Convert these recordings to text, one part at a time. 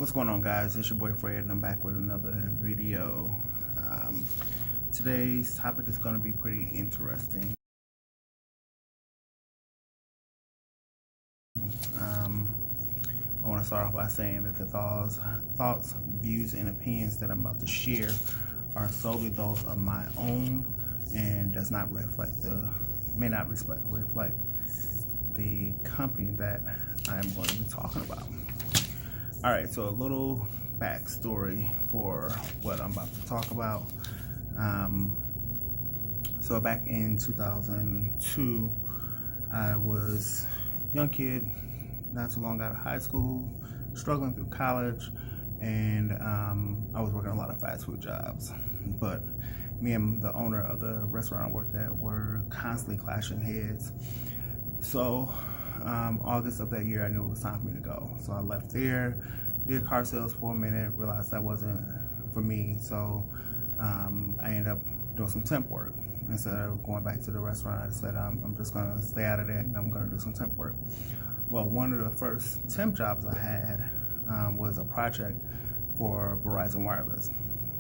What's going on, guys? It's your boy Fred, and I'm back with another video. Today's topic is going to be pretty interesting. I want to start off by saying that the thoughts, views, and opinions that I'm about to share are solely those of my own and does not may not reflect the company that I'm going to be talking about. All right, so a little backstory for what I'm about to talk about. So back in 2002, I was a young kid, not too long out of high school, struggling through college, and I was working a lot of fast food jobs. But me and the owner of the restaurant I worked at were constantly clashing heads. So August of that year, I knew it was time for me to go. So I left there, did car sales for a minute, realized that wasn't for me. So I ended up doing some temp work. Instead of going back to the restaurant, I said, I'm just going to stay out of that and I'm going to do some temp work. Well, one of the first temp jobs I had was a project for Verizon Wireless.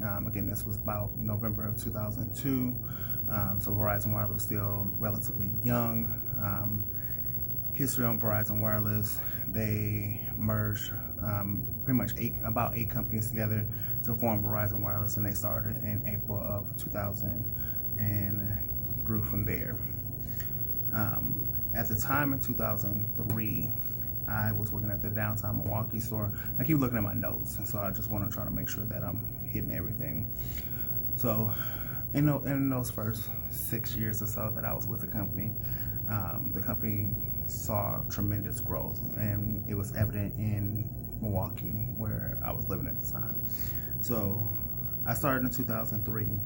Again, this was about November of 2002. So Verizon Wireless was still relatively young. History on Verizon Wireless, they merged pretty much about eight companies together to form Verizon Wireless, and they started in April of 2000 and grew from there. At the time in 2003, I was working at the downtown Milwaukee store. I keep looking at my notes, and so I just want to try to make sure that I'm hitting everything. So in those first 6 years or so that I was with the company saw tremendous growth, and it was evident in Milwaukee, where I was living at the time. So I started in 2003.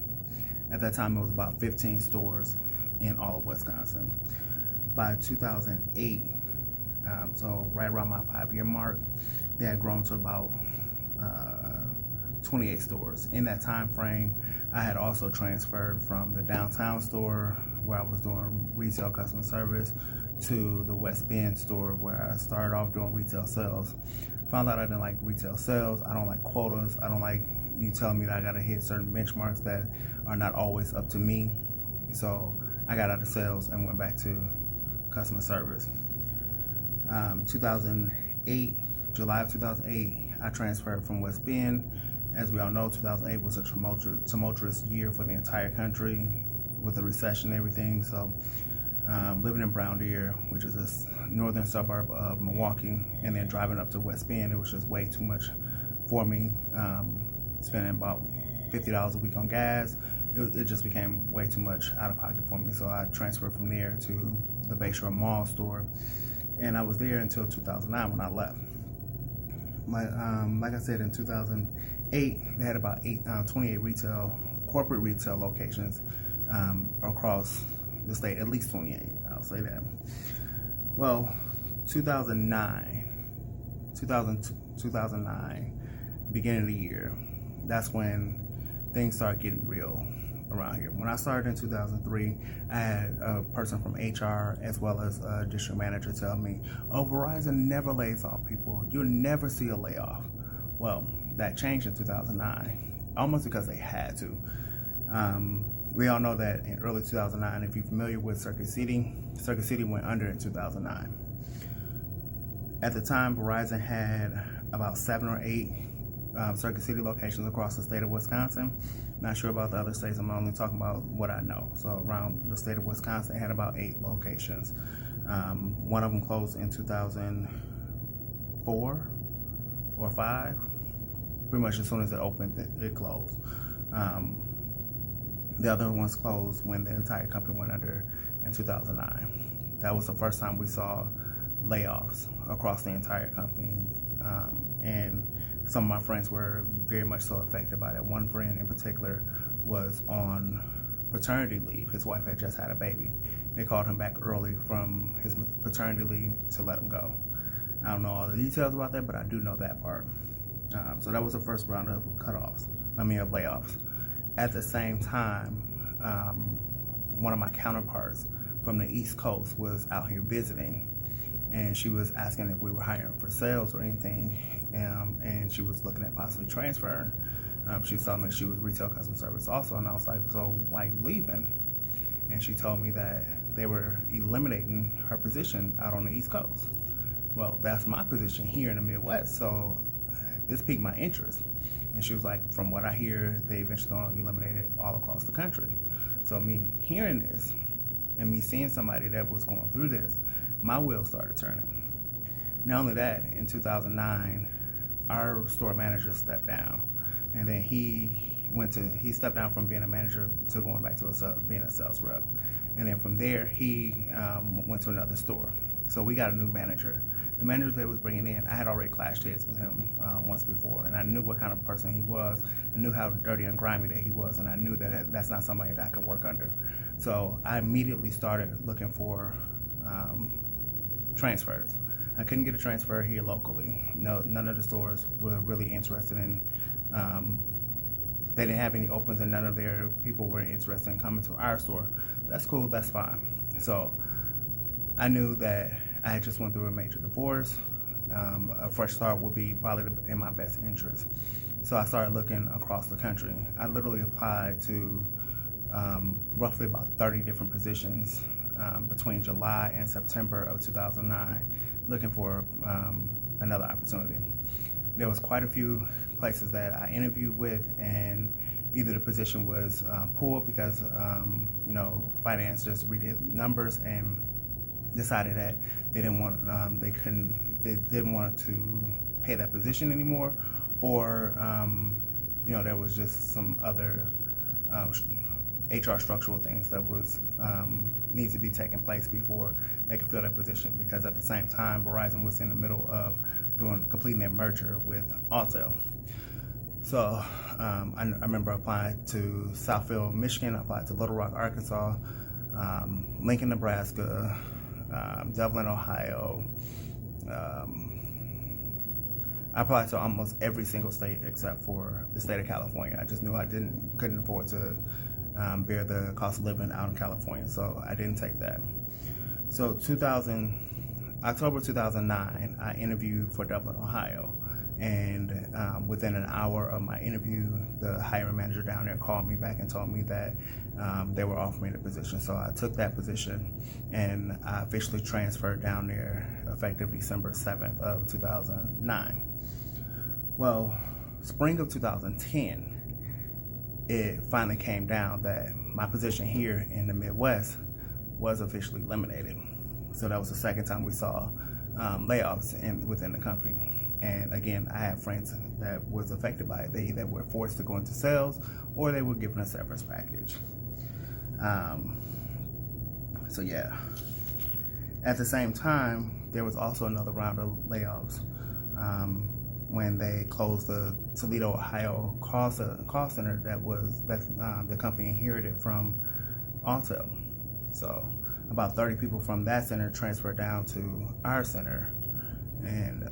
At that time, it was about 15 stores in all of Wisconsin. By 2008, so right around my 5-year mark, they had grown to about 28 stores. In that time frame, I had also transferred from the downtown store, where I was doing retail customer service, to the West Bend store, where I started off doing retail sales. Found out I didn't like retail sales. I don't like quotas. I don't like you telling me that I got to hit certain benchmarks that are not always up to me. So I got out of sales and went back to customer service. 2008, July of 2008, I transferred from West Bend. As we all know, 2008 was a tumultuous year for the entire country with the recession and everything. So living in Brown Deer, which is a northern suburb of Milwaukee, and then driving up to West Bend, it was just way too much for me. Spending about $50 a week on gas, it just became way too much out of pocket for me. So I transferred from there to the Bayshore Mall store, and I was there until 2009 when I left. Like I said, in 2008, they had about 28 corporate retail locations across the state, at least 28, I'll say that. Well, 2009, beginning of the year, that's when things started getting real around here. When I started in 2003, I had a person from HR as well as a district manager tell me, oh, Verizon never lays off people. You'll never see a layoff. Well, that changed in 2009, almost because they had to. We all know that in early 2009, if you're familiar with Circuit City went under in 2009. At the time, Verizon had about 7 or 8 Circuit City locations across the state of Wisconsin. Not sure about the other states. I'm only talking about what I know. So around the state of Wisconsin, it had about 8 locations. One of them closed in 2004 or 5. Pretty much as soon as it opened, it closed. The other ones closed when the entire company went under in 2009. That was the first time we saw layoffs across the entire company. And some of my friends were very much so affected by that. One friend in particular was on paternity leave. His wife had just had a baby. They called him back early from his paternity leave to let him go. I don't know all the details about that, but I do know that part. So that was the first round of layoffs. At the same time, one of my counterparts from the East Coast was out here visiting, and she was asking if we were hiring for sales or anything, and she was looking at possibly transferring. She was telling me she was retail customer service also, and I was like, so why are you leaving? And she told me that they were eliminating her position out on the East Coast. Well, that's my position here in the Midwest, so this piqued my interest. And she was like, from what I hear, they eventually going to eliminate it all across the country. So me hearing this and me seeing somebody that was going through this, my wheels started turning. Not only that, in 2009, our store manager stepped down, and then he stepped down from being a manager to going back to being a sales rep. And then from there, he went to another store. So we got a new manager. The manager that was bringing in, I had already clashed heads with him once before, and I knew what kind of person he was. I knew how dirty and grimy that he was, and I knew that that's not somebody that I could work under. So I immediately started looking for transfers. I couldn't get a transfer here locally. No, none of the stores were really interested in. They didn't have any opens, and none of their people were interested in coming to our store. That's cool. That's fine. So I knew that I had just went through a major divorce. A fresh start would be probably in my best interest. So I started looking across the country. I literally applied to roughly about 30 different positions between July and September of 2009, looking for another opportunity. There was quite a few places that I interviewed with, and either the position was pulled because finance just redid numbers and decided that they didn't want to pay that position anymore, or there was just some other HR structural things that was needs to be taking place before they could fill that position, because at the same time Verizon was in the middle of completing their merger with Altel. So I remember applying to Southfield, Michigan. I applied to Little Rock, Arkansas, Lincoln, Nebraska, Dublin, Ohio. I applied to almost every single state except for the state of California. I just knew I couldn't afford to bear the cost of living out in California, so I didn't take that. So October 2009, I interviewed for Dublin, Ohio, and within an hour of my interview, the hiring manager down there called me back and told me that they were offering me the position. So I took that position, and I officially transferred down there effective December 7th of 2009. Well, spring of 2010, it finally came down that my position here in the Midwest was officially eliminated. So that was the second time we saw layoffs within the company. And again, I have friends that was affected by it. They either were forced to go into sales or they were given a severance package. So yeah. At the same time, there was also another round of layoffs when they closed the Toledo, Ohio call center that the company inherited from Altel. So about 30 people from that center transferred down to our center, and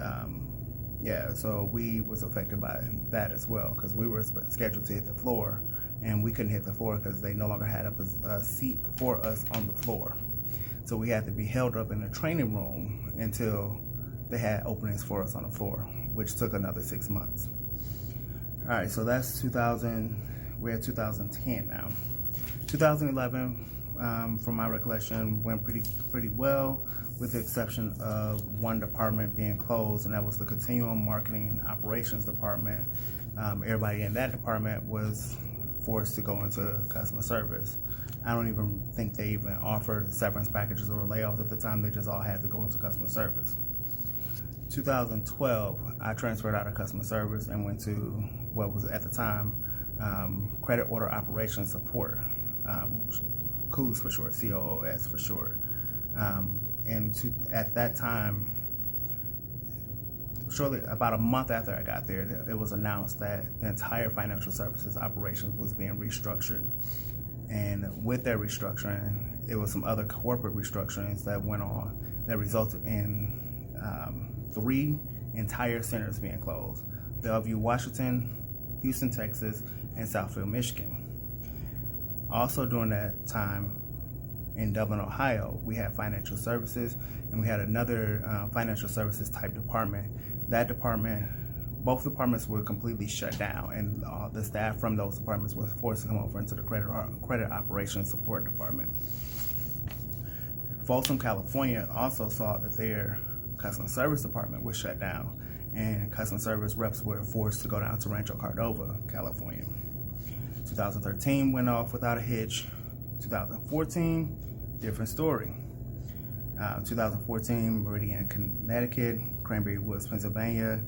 so we was affected by that as well, because we were scheduled to hit the floor, and we couldn't hit the floor because they no longer had a seat for us on the floor. So we had to be held up in the training room until they had openings for us on the floor, which took another 6 months. All right, so that's 2000. We're at 2010 now. 2011. From my recollection, went pretty well, with the exception of one department being closed, and that was the Continuum Marketing Operations Department. Everybody in that department was forced to go into customer service. I don't even think they even offered severance packages or layoffs at the time. They just all had to go into customer service. 2012, I transferred out of customer service and went to what was at the time Credit Order Operations Support. COOS for short, COOS for short. At that time, shortly about a month after I got there, it was announced that the entire financial services operation was being restructured. And with that restructuring, it was some other corporate restructurings that went on that resulted in 3 entire centers being closed: Bellevue, Washington, Houston, Texas, and Southfield, Michigan. Also during that time, in Dublin, Ohio, we had financial services, and we had another financial services type department. That department, both departments were completely shut down, and the staff from those departments was forced to come over into the credit operations support department. Folsom, California also saw that their customer service department was shut down, and customer service reps were forced to go down to Rancho Cordova, California. 2013 went off without a hitch. 2014, different story. 2014, Meridian, Connecticut, Cranberry Woods, Pennsylvania,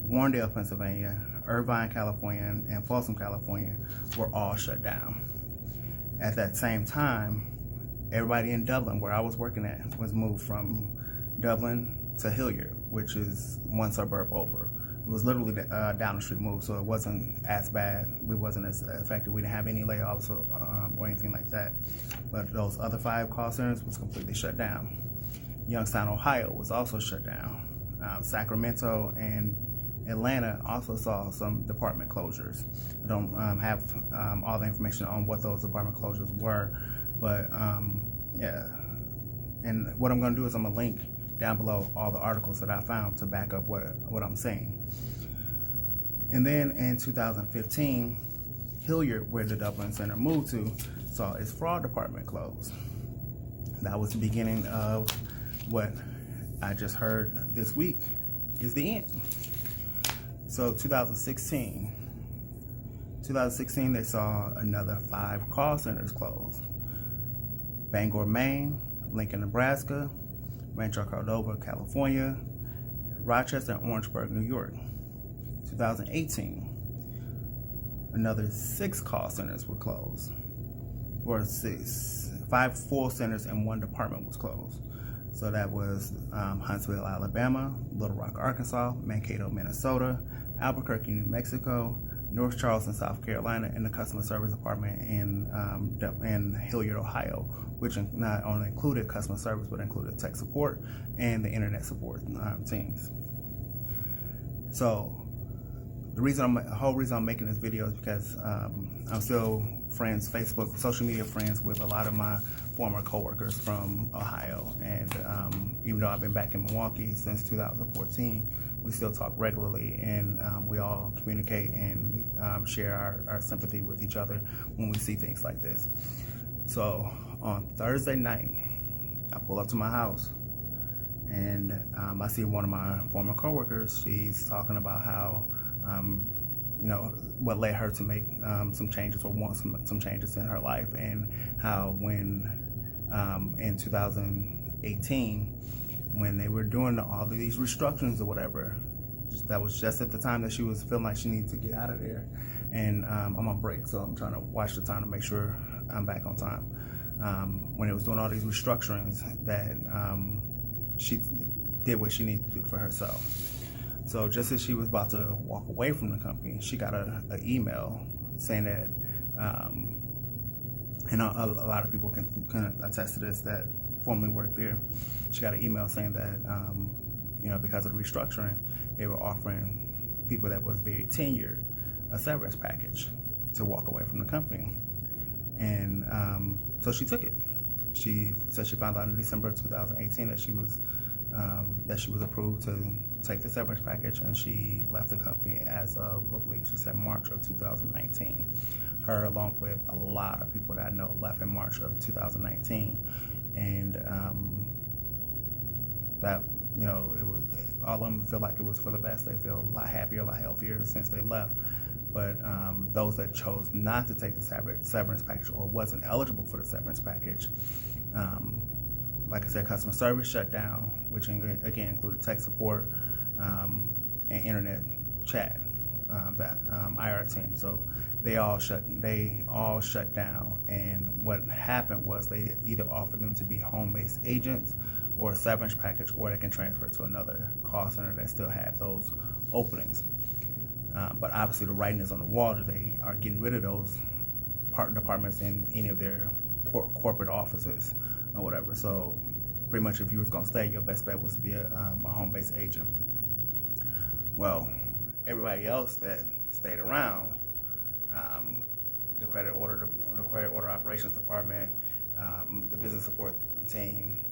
Warrendale, Pennsylvania, Irvine, California, and Folsom, California were all shut down. At that same time, everybody in Dublin, where I was working at, was moved from Dublin to Hilliard, which is one suburb over. It was literally down the street move, so it wasn't as bad. We wasn't as affected. We didn't have any layoffs or anything like that. But those other 5 call centers was completely shut down. Youngstown, Ohio was also shut down. Sacramento and Atlanta also saw some department closures. I don't have all the information on what those department closures were, but yeah. And what I'm going to do is I'm going to link down below all the articles that I found to back up what I'm saying. And then in 2015, Hilliard, where the Dublin Center moved to, saw its fraud department close. That was the beginning of what I just heard this week is the end. So 2016, they saw another 5 call centers close. Bangor, Maine, Lincoln, Nebraska, Rancho Cordova, California, Rochester, and Orangeburg, New York. 2018, another 6 call centers were closed, or 5 full centers and 1 department was closed. So that was Huntsville, Alabama, Little Rock, Arkansas, Mankato, Minnesota, Albuquerque, New Mexico, North Charleston, South Carolina, and the customer service department in Hilliard, Ohio, which not only included customer service, but included tech support and the internet support teams. So the whole reason I'm making this video is because I'm still Facebook, social media friends with a lot of my former coworkers from Ohio, and even though I've been back in Milwaukee since 2014, we still talk regularly, and we all communicate and share our sympathy with each other when we see things like this. So on Thursday night, I pull up to my house, and I see one of my former coworkers. She's talking about how what led her to make some changes or want some changes in her life, and how when in 2018, when they were doing all of these restructurings or whatever, that was just at the time that she was feeling like she needed to get out of there. And I'm on break, so I'm trying to watch the time to make sure I'm back on time. When it was doing all these restructurings, that she did what she needed to do for herself. So just as she was about to walk away from the company, she got an email saying that, and a lot of people can attest to this that formerly worked there. She got an email saying that, because of the restructuring, they were offering people that was very tenured a severance package to walk away from the company. And so she took it. She said she found out in December of 2018 that she was approved to take the severance package, and she left the company as of, I believe she said, March of 2019. Her, along with a lot of people that I know, left in March of 2019, and that, it was, all of them feel like it was for the best. They feel a lot happier, a lot healthier since they left. But those that chose not to take the severance package or wasn't eligible for the severance package, like I said, customer service shut down, which again included tech support and internet chat, that IR team. So they all shut down. And what happened was they either offered them to be home-based agents or a severance package, or they can transfer to another call center that still had those openings. But obviously the writing is on the wall that they are getting rid of those departments in any of their corporate offices or whatever. So pretty much if you was going to stay, your best bet was to be a home-based agent. Well, everybody else that stayed around, the credit order operations department, The business support team,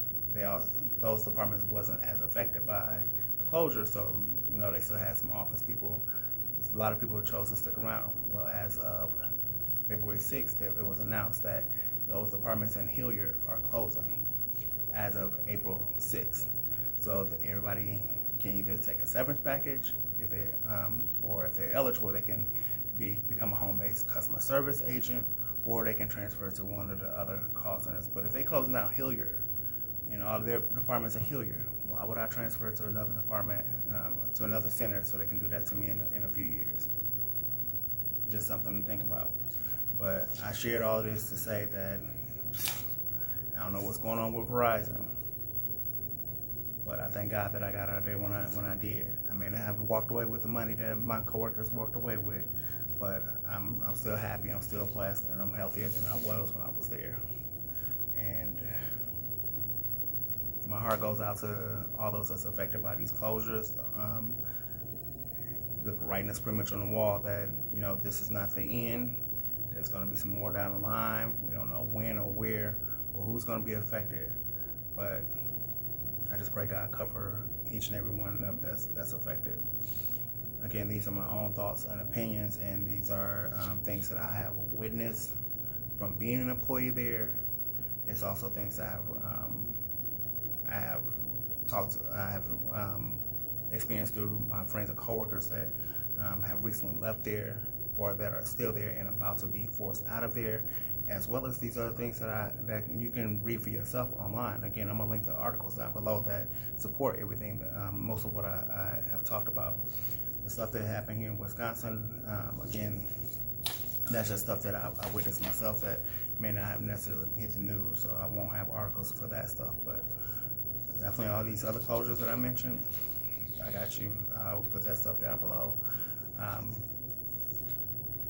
those departments wasn't as affected by the closure, so they still had some office people. A lot of people chose to stick around. Well, as of February 6th, it was announced that those departments in Hilliard are closing as of April 6th. So everybody can either take a severance package, or if they're eligible, they can become a home-based customer service agent, or they can transfer to one of the other call centers. But if they close down Hilliard, all their departments in Hilliard, why would I transfer to another department, to another center, so they can do that to me in a few years? Just something to think about. But I shared all of this to say that I don't know what's going on with Verizon, but I thank God that I got out of there when I did. I may not have walked away with the money that my coworkers walked away with, but I'm still happy, I'm still blessed, and I'm healthier than I was when I was there. And my heart goes out to all those that's affected by these closures. The writing is pretty much on the wall that this is not the end. There's going to be some more down the line. We don't know when or where or who's going to be affected, but I just pray God cover each and every one of them that's affected. Again, these are my own thoughts and opinions, and these are things that I have witnessed from being an employee there. It's also things that I have experienced through my friends and coworkers that have recently left there, or that are still there and about to be forced out of there, as well as these other things that you can read for yourself online. Again, I'm gonna link the articles down below that support everything, most of what I have talked about. The stuff that happened here in Wisconsin, again, that's just stuff that I witnessed myself that may not have necessarily hit the news, so I won't have articles for that stuff. But definitely all these other closures that I mentioned, I got you. I'll put that stuff down below.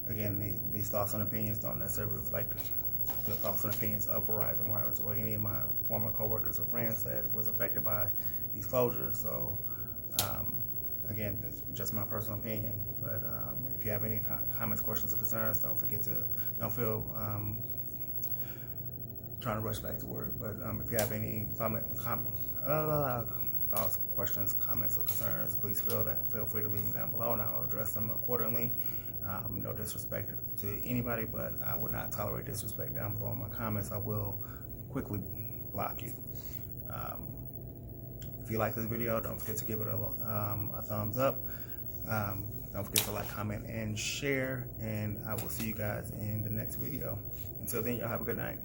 Again, these thoughts and opinions don't necessarily reflect the thoughts and opinions of Verizon Wireless or any of my former coworkers or friends that was affected by these closures. So, again, that's just my personal opinion. But if you have any comments, questions, or concerns, don't feel trying to rush back to work. But if you have any thoughts, questions, comments, or concerns, please feel free to leave them down below, and I'll address them accordingly. No disrespect to anybody, but I would not tolerate disrespect down below in my comments. I will quickly block you. If you like this video, don't forget to give it a thumbs up. Don't forget to like, comment, and share, and I will see you guys in the next video. Until then, y'all have a good night.